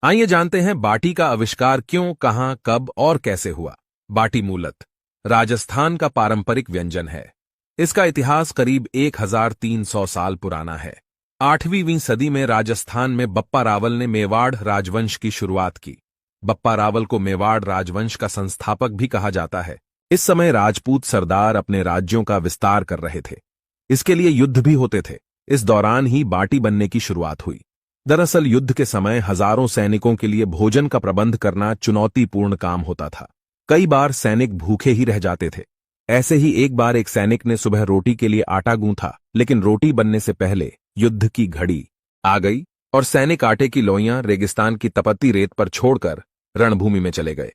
आइए जानते हैं बाटी का आविष्कार क्यों, कहां, कब और कैसे हुआ। बाटी मूलतः राजस्थान का पारंपरिक व्यंजन है। इसका इतिहास करीब 1300 साल पुराना है। 8वीं सदी में राजस्थान में बप्पा रावल ने मेवाड़ राजवंश की शुरुआत की। बप्पा रावल को मेवाड़ राजवंश का संस्थापक भी कहा जाता है। इस समय राजपूत सरदार अपने राज्यों का विस्तार कर रहे थे। इसके लिए युद्ध भी होते थे। इस दौरान ही बाटी बनने की शुरुआत हुई। दरअसल युद्ध के समय हजारों सैनिकों के लिए भोजन का प्रबंध करना चुनौतीपूर्ण काम होता था। कई बार सैनिक भूखे ही रह जाते थे। ऐसे ही एक बार एक सैनिक ने सुबह रोटी के लिए आटा गूंथा, लेकिन रोटी बनने से पहले युद्ध की घड़ी आ गई और सैनिक आटे की लोइयां रेगिस्तान की तपती रेत पर छोड़कर रणभूमि में चले गए।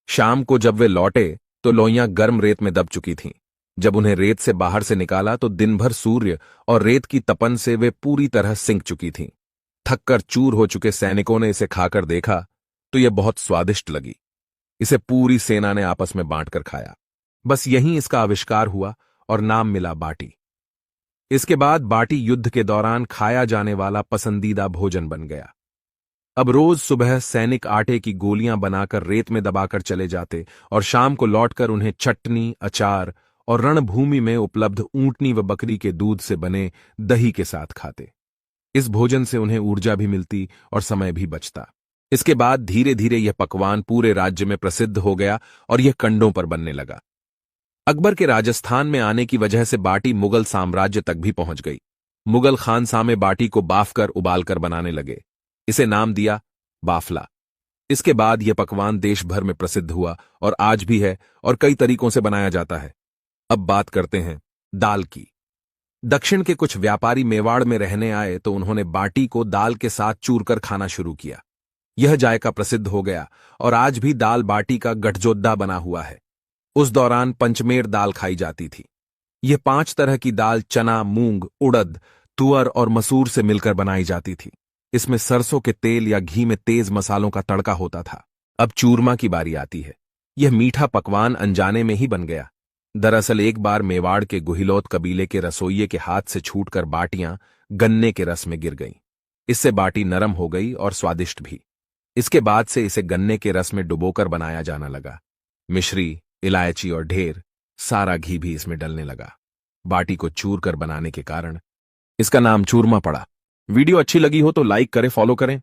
शाम को जब वे लौटे तो लोइयां गर्म रेत में दब चुकी थीं। जब उन्हें रेत से बाहर से निकाला तो दिन भर सूर्य और रेत की तपन से वे पूरी तरह सिंक चुकी थीं। थककर चूर हो चुके सैनिकों ने इसे खाकर देखा तो यह बहुत स्वादिष्ट लगी। इसे पूरी सेना ने आपस में बांटकर खाया। बस यहीं इसका आविष्कार हुआ और नाम मिला बाटी। इसके बाद बाटी युद्ध के दौरान खाया जाने वाला पसंदीदा भोजन बन गया। अब रोज सुबह सैनिक आटे की गोलियां बनाकर रेत में दबाकर चले जाते और शाम को लौटकर उन्हें चटनी, अचार और रणभूमि में उपलब्ध ऊंटनी व बकरी के दूध से बने दही के साथ खाते। इस भोजन से उन्हें ऊर्जा भी मिलती और समय भी बचता। इसके बाद धीरे धीरे यह पकवान पूरे राज्य में प्रसिद्ध हो गया और यह कंडों पर बनने लगा। अकबर के राजस्थान में आने की वजह से बाटी मुगल साम्राज्य तक भी पहुंच गई। मुगल खानसामे बाटी को बाफकर उबालकर बनाने लगे। इसे नाम दिया बाफला। इसके बाद यह पकवान देश भर में प्रसिद्ध हुआ और आज भी है और कई तरीकों से बनाया जाता है। अब बात करते हैं दाल की। दक्षिण के कुछ व्यापारी मेवाड़ में रहने आए तो उन्होंने बाटी को दाल के साथ चूरकर खाना शुरू किया। यह जायका प्रसिद्ध हो गया और आज भी दाल बाटी का गठजोद्दा बना हुआ है। उस दौरान पंचमेर दाल खाई जाती थी। यह 5 तरह की दाल चना, मूंग, उड़द, तुअर और मसूर से मिलकर बनाई जाती थी। इसमें सरसों के तेल या घी में तेज मसालों का तड़का होता था। अब चूरमा की बारी आती है। यह मीठा पकवान अनजाने में ही बन गया। दरअसल एक बार मेवाड़ के गुहिलोत कबीले के रसोइये के हाथ से छूटकर बाटियां गन्ने के रस में गिर गईं। इससे बाटी नरम हो गई और स्वादिष्ट भी। इसके बाद से इसे गन्ने के रस में डुबोकर बनाया जाना लगा। मिश्री, इलायची और ढेर सारा घी भी इसमें डलने लगा। बाटी को चूर कर बनाने के कारण इसका नाम चूरमा पड़ा। वीडियो अच्छी लगी हो तो लाइक करें, फॉलो करें।